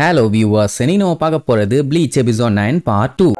Hello viewers, இன்னைக்கு நம்ம பார்க்க போறது Bleach episode 9 part 2.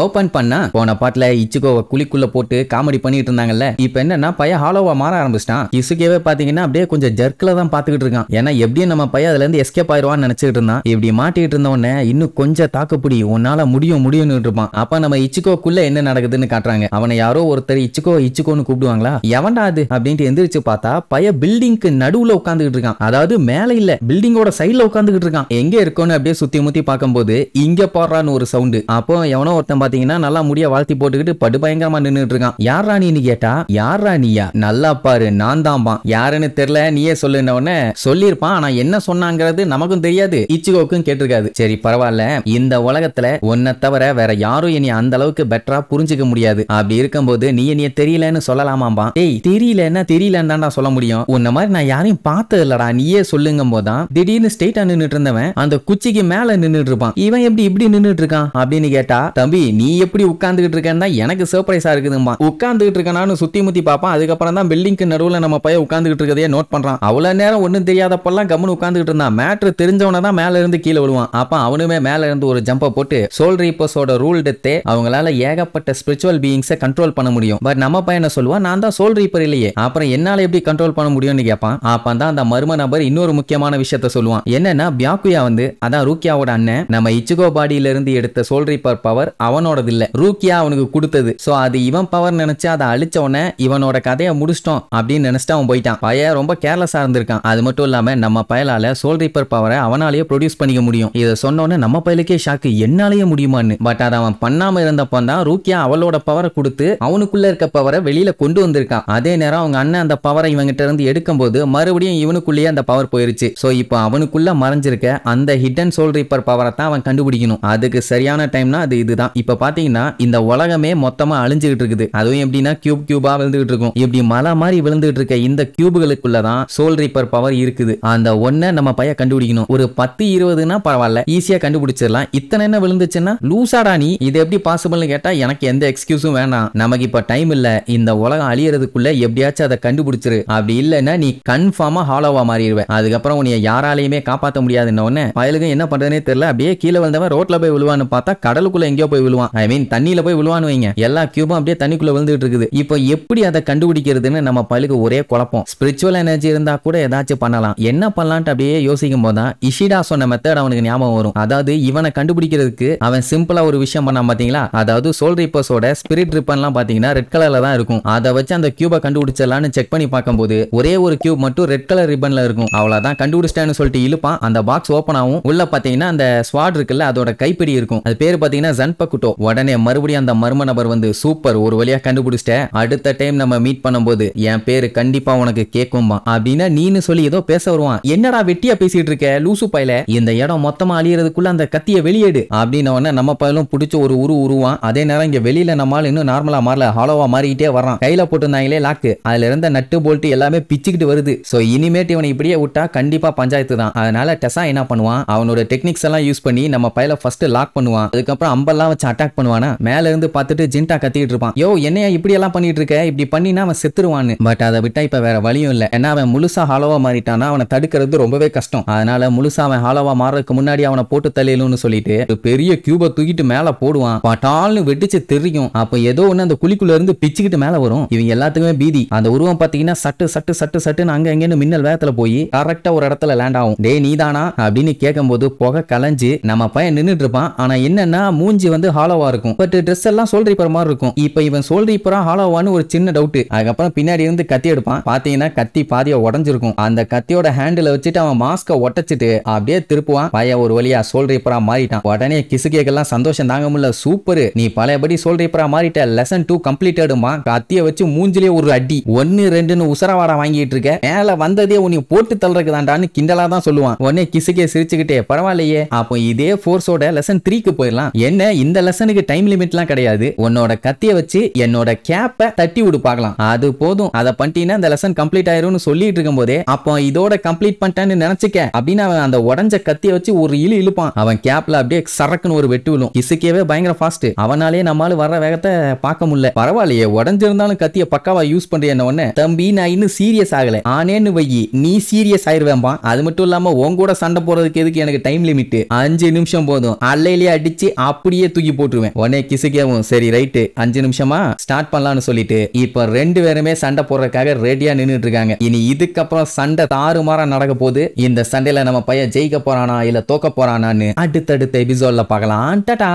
ஓபன் பண்ணா போன பாட்டுல இச்சுகோவை குழிக்குள்ள போட்டு காமெடி பண்ணிட்டு இருந்தாங்கல்ல. இப்ப என்னன்னா பையன் ஹாலோவா மாற ஆரம்பிச்சிட்டான். இசுகேவே பாத்தீங்கன்னா அப்படியே கொஞ்சம் ஜர்க்ல தான் பாத்துக்கிட்டு இருக்கான். ஏன்னா எப்படியும் நம்ம பையன் அதுல இருந்து எஸ்கேப் ஆயிடுவான்னு நினைச்சிட்டு இருந்தான். இப்படி மாட்டிட்டு இருந்த உடனே இன்னும் கொஞ்சம் தாக்குப்பிடி உன்னால முடியும்னு இருப்பான். அப்ப நம்ம இச்சுகோக்குள்ள என்ன நடக்குதுன்னு காட்டுறாங்க. அவனை யாரோ ஒருத்தர் இச்சுகோன்னு கூப்பிடுவாங்களா, எவன்டா அது அப்படின்ட்டு எந்திரிச்சு பார்த்தா பையன் பில்டிங்க்கு நடுவுல உட்காந்துக்கிட்டு இருக்கான். அதாவது மேல இல்ல, பில்டிங்கோட சைட்ல உட்காந்துக்கிட்டு இருக்கான். எங்க இருக்குன்னு அப்படியே சுத்தி முத்தி பார்க்கும்போது இங்க போடுறான்னு ஒரு சவுண்டு. அப்போ எவனோ ஒருத்தன் பாத்தீங்கன்னா நல்லா முடிய வாழ்த்தி போட்டுக்கிட்டு படு பயங்கரமா நின்னுட்டு இருக்கான். யாரா நீன்னு கேட்டா, யாரா நீயா, நல்லா பாரு நான் தான்பா, யாருன்னு தெரியல நீயே சொல்லுன உடனே சொல்லிருப்பான். ஆனா என்ன சொன்னாங்கிறது நமக்கும் தெரியாது, இச்சுகோக்கும் கேட்டிருக்காது. சரி பரவாயில்ல, இந்த உலகத்துல உன்னை தவிர வேற யாரும் இனி அந்த அளவுக்கு பெட்டரா புரிஞ்சுக்க முடியாது. அப்படி இருக்கும்போது நீ என்னைய தெரியலன்னு சொல்லலாமாம்பா. ஏய் தெரியலன்னு தான்டா சொல்ல முடியும். உன்ன மாதிரி நான் யாரையும் பார்த்தது இல்லடா, நீயே சொல்லுங்கும் போதான் திடீர்னு ஸ்ட்ரெயிட்டா நின்னுட்டு இருந்தவன் அந்த குச்சிக்கு மேல நின்னுட்டு இருப்பான். இவன் எப்படி இப்படி நின்னுட்டு இருக்கான் அப்படின்னு கேட்டா, தம்பி நீ எப்படி உட்கார்ந்துகிட்டு இருக்கேன்னா எனக்கு சர்ப்ரைஸா இருக்குதும்பா. உட்கார்ந்துகிட்டு இருக்கனான்னு சுத்தி முத்தி பார்ப்பான். அதுக்கப்புறம் தான் பில்டிங்க்கு நடுவுல நம்ம பையன் உட்கார்ந்துகிட்டு இருக்கதையே நோட் பண்றான். அவ்வளவு நேரம் ஒன்னும் தெரியாதப்பெல்லாம் கம்முன்னு உட்கார்ந்துகிட்டு இருந்தான். மேட்ரு தெரிஞ்சவன தான் மேல இருந்து கீழே விழுவான். அப்ப அவனுமே மேல இருந்து ஒரு ஜம்பை போட்டு சோல் ரீப்பர்ஸோட ரூல் டெத்தே அவங்களால ஏகப்பட்ட ஸ்பிரிச்சுவல் பீயிங்ஸை கண்ட்ரோல் பண்ண முடியும். பட் நம்ம பையனை சொல்லுவான், நான் தான் சோல் ரீப்பர் இல்லையே, அப்புறம் என்னால எப்படி கண்ட்ரோல் பண்ண முடியும்னு கேட்பான். அப்பதான் அந்த மர்ம நபர் இன்னொரு முக்கியமான விஷயத்த சொல்லுவான். என்னன்னா பியாக்குயா வந்து அதான் ரூக்கியாவோட அண்ணன் நம்ம இச்சுகோ பாடியில இருந்து எடுத்த சோல் ரீப்பர் பவர் அவனோடது இல்ல, ரூக்கியா அவனுக்கு கொடுத்தது. சோ அது இவன் பவர் நினைச்சு அதை அழிச்ச உடனே இவனோட கதையை முடிச்சிட்டோம் அப்படின்னு நினைச்சிட்டு அவன் போயிட்டான். பையன் ரொம்ப கேர்லெஸ்ஸா இருந்திருக்கான். அது மட்டும் இல்லாம நம்ம பயலால சோல் ரீப்பர் பவரை அவனாலேயே ப்ரொடியூஸ் பண்ணிக்க முடியும். இதை சொன்னோன்னு நம்ம பயலுக்கே ஷாக்கு, என்னாலேயே முடியுமான்னு. பட் அதை அவன் பண்ணாம இருந்தப்போ தான் ரூக்கியா அவளோட பவரை கொடுத்து அவனுக்குள்ள இருக்க பவரை வெளியில கொண்டு வந்திருக்கான். அதே நேரம் அவங்க அண்ணன் அந்த பவரை இவங்கிட்ட இருந்து எடுக்கும் போது மறுபடியும் இவனுக்குள்ளேயே அந்த பவர் போயிருச்சு. சோ இப்போ அவனுக்குள்ள மறைஞ்சிருக்க அந்த ஹிடன் சோல் ரீப்பர் பவரை தான் அவன் கண்டுபிடிக்கணும். அதுக்கு சரியான டைம்னா அது இதுதான். இப்ப பாத்தீங்கன்னா இந்த உலகமே மொத்தமா அழிஞ்சுகிட்டு இருக்குது. அதுவும் எப்படின்னா கியூபா விழுந்துகிட்டு இருக்கும். இப்படி மலை மாதிரி விழுந்துகிட்டு இருக்க இந்த கியூபுகளுக்குள்ளதான் சோல் ரீப்பர் பவர் இருக்குது. அந்த ஒன்ன நம்ம பையன் கண்டுபிடிக்கணும். ஒரு 10-20னா பரவாயில்ல, ஈஸியா கண்டுபிடிச்சிடலாம். இத்தனை என்ன விழுந்துச்சுன்னா லூசாடா நீ, இது எப்படி பாசிபிள்னு கேட்டா எனக்கு எந்த எக்ஸ்கியூஸும் வேணாம். நமக்கு இப்ப டைம் இல்ல, இந்த உலகம் அழியறதுக்குள்ள எப்படியாச்சும் அதை கண்டுபிடிச்சிரு. அப்படி இல்லைன்னா நீ கன்ஃபார்மா ஹாலோவா மாறிடுவேன். அதுக்கப்புறம் உன்னை யாராலையுமே காப்பாற்ற முடியாதுன்னு உடனே பயலுக்கு என்ன பண்றதுனே தெரியல. அப்படியே கீழே வந்தவன் ரோட்ல போய் விழுவான்னு பார்த்தா கடலுக்குள்ள எங்கேயோ போய் விழுவான். ஐ மீன் தண்ணியில போய் விழுவான்னு வைங்க. எல்லா கியூபும் அப்படியே தண்ணிக்குள்ள விழுந்துட்டு இருக்குது. இப்போ எப்படி அதை கண்டுபிடிக்கிறதுன்னு நம்ம பையலுக்கு ஒரே குழப்பம். ஸ்பிரிச்சுவல் எனர்ஜி இருந்தா கூட ஏதாச்சும் பண்ணலாம், என்ன பண்ணலான்ட்டு அப்படியே யோசிக்கும் போதுதான் இஷிடா சொன்ன மெத்தட் அவனுக்கு ஞாபகம் வரும். அதாவது இவனை கண்டுபிடிக்கிறதுக்கு அவன் சிம்பிளா ஒரு விஷயம் பண்ணான் பாத்தீங்களா. அதாவது சோல் ரீப்பர்ஸோட ஸ்பிரிட் ரிப்பன்லாம் பாத்தீங்கன்னா ரெட் கலர்ல தான் இருக்கும். அதை வச்சு அந்த கியூபை கண்டுபிடிச்சலான்னு செக் பண்ணி பார்க்கும்போது ஒரே ஒரு கியூப் மட்டும் ரெட் கலர் ரிப்பன்ல இருக்கும். அவ்வளவுதான், கண்டுபிடிச்சிட்டான்னு சொல்லிட்டு இழுப்பான். அந்த பாக்ஸ் ஓபன் ஆகும். உள்ள பாத்தீங்கன்னா அந்த ஸ்வாட் இருக்குல்ல, அதோட கைப்பிடி இருக்கும். அது பேரு பாத்தீங்கன்னா ஜன்பகுட்டோ. உடனே மறுபடியும் அந்த மர்ம நபர் வந்து சூப்பர் ஒரு வழியா கண்டுபிடிச்சிட்டேன், அடுத்த டைம் நம்ம மீட் பண்ணும்போது என் பேரு கண்டிப்பா உனக்கு கேட்கும்பா அப்படின்னா நீன்னு சொல்லி ஏதோ பேச வருவான். என்னடா வெட்டியா பேசிட்டு இருக்க லூசு பையல, இந்த இடம் மொத்தமா அழியறதுக்குள்ள அந்த கத்திய வெளியேடு அப்படின்னு நம்ம பையலும் பிடிச்ச ஒரு உருவான். அதே நேரம் இங்க வெளியில நம்மால் இன்னும் நார்மலா மாறல, ஹாலோவா மாறிக்கிட்டே வரான். கையில போட்டுருந்தாங்களே லாக்கு, அதுல இருந்த நட்டு போல்ட் எல்லாமே பிச்சுக்கிட்டு வருது. சோ இனிமேட்டு இவனை இப்படியே விட்டா கண்டிப்பா பஞ்சாயத்து தான். அதனால டெசா என்ன பண்ணுவான், அவனோட டெக்னிக்ஸ் எல்லாம் யூஸ் பண்ணி நம்ம பையல ஃபர்ஸ்ட் லாக் பண்ணுவான். அதுக்கப்புறம் அம்பெல்லாம் வச்சு அட்டாக் பண்ணுவானா. மேல இருந்து பார்த்துட்டு ஜின்டா கத்திட்டு இருப்பான், யோ என்னையா இப்படி எல்லாம் பண்ணிட்டு இருக்க, இப்படி பண்ணினா அவன் செத்துருவான்னு. பட் அதை விட்டா இப்ப வேற வழியும் இல்ல. ஏன்னா அவன் முழுசா ஹாலோவா மாறிட்டானா அவனை தடுக்கிறது ரொம்பவே கஷ்டம். அதனால முழுசா அவன் ஹாலோவா மாறதுக்கு முன்னாடி அவனை போட்டு தள்ளியலும்னு சொல்லிட்டு ஒரு பெரிய கியூபை தூக்கிட்டு மேல போடுவான். பட்டால்னு வெடிச்சு தெரியும். அப்ப ஏதோ ஒண்ணு அந்த குழிக்குள்ள இருந்து பிச்சுக்கிட்டு மேல வரும். இவங்க எல்லாத்துக்குமே பீதி. அந்த உருவம் பாத்தீங்கன்னா சட்டுன்னு அங்க எங்கன்னு மின்னல் வேகத்துல போய் கரெக்டா ஒரு இடத்துல லேண்ட் ஆகும். டே நீதானா அப்படின்னு கேட்கும் போது புகை கலைஞ்சு நம்ம பையன் நின்னுட்டு இருப்பான். ஆனா என்னன்னா மூஞ்சி வந்து ஹாலோவா இருக்கும், பட் ட்ரெஸ் எல்லாம் சோல் ரீப்பர் மாதிரி இருக்கும். இப்ப இவன் சோல் ரீப்பரா ஹாலோவான்னு ஒரு சின்ன டவுட். அதுக்கப்புறம் பின்னாடி இருந்து கத்தி எடுப்பான். பாத்தீங்கன்னா கத்தி பாதியா உடஞ்சிருக்கும். அந்த கத்தியோட ஹேண்டில் வச்சுட்டு அவன் மாஸ்க ஒட்டச்சிட்டு அப்படியே திருப்புவான். பையன் ஒரு வழியா சோல் ரீப்பரா மாறிட்டான். உடனே கிசுகேக்கெல்லாம் சந்தோஷம் தாங்க முடியல, சூப்பர் நீ பழையபடி சோல் ரீப்பரா மாறிட்ட, லெசன் 2 கம்ப்ளீட்டடுமா. கத்திய வச்சு மூஞ்சிலே ஒரு அடி 1-2ன்னு உசரவாடா வாங்கிட்டு இருக்க, மேல வந்ததே உன்னை போட்டு தள்ளுறதுக்கு தாண்டான்னு கிண்டலா தான் சொல்லுவான். உடனே கிசுகே சிரிச்சுக்கிட்டே பரவாயில்லையே, அப்போ இதே ஃபோர்ஸோட லெசன் 3க்கு போயிடலாம். என்ன இந்த லெசனுக்கு டைம் லிமிட்லாம் கிடையாது. உன்னோட கத்திய வச்சு என்னோட கேப்பை தட்டி விடு பார்க்கலாம், அது போதும். அதை பண்ணிட்டீங்கன்னா இந்த லெசன் கம்ப்ளீட் ஆயிரும்னு சொல்லிட்டு இருக்கும் போதே அப்போ இதோட கம்ப்ளீட் பண்ணிட்டேன்னு நினைச்சுக்க அப்படின்னு அவன் அந்த உடஞ்ச கத்திய வச்சு ஒரு இழுப்பான். அவன் கேப்ல அப்படியே சரக்குன்னு ஒரு வெட்டு விழும். இசுக்கேவே பயங்கர ஃபாஸ்ட். அவனாலே நம்மளால வர்ற வேகத்தை பார்க்க முடியல. பரவாயில்லையே, உடஞ்சிருந்தாலும் கத்திய பக்காவா யூஸ் பண்றிய உடனே தம்பி நான் இன்னும் சீரியஸ் ஆகல, ஆனேன்னு வை நீ சீரியஸ் ஆயிருவேன்பா. அது மட்டும் இல்லாம உன் கூட சண்டை போறதுக்கு எதுக்கு எனக்கு டைம் லிமிட், 5 நிமிஷம் போதும், அல்லையிலேயே அடிச்சு அப்படியே தூக்கி போட்டுருவேன். உடனே கிசுக்கேவும் சரி ரைட்டு 5 நிமிஷமா ஸ்டார்ட் பண்ணலாம்னு சொல்லிட்டு இப்ப 2 பேருமே சண்டை போடுறதுக்காக ரெடியா நின்னுட்டு இருக்காங்க. இனி இதுக்கப்புறம் சண்டை தாறுமாறா நடக்க போகுது. இந்த சண்டையில நம்ம பையன் ஜெயிக்க போறானா இல்ல தோக்க போறானான்னு அடுத்தடுத்த எபிசோட்ல பார்க்கலாம். டாடா.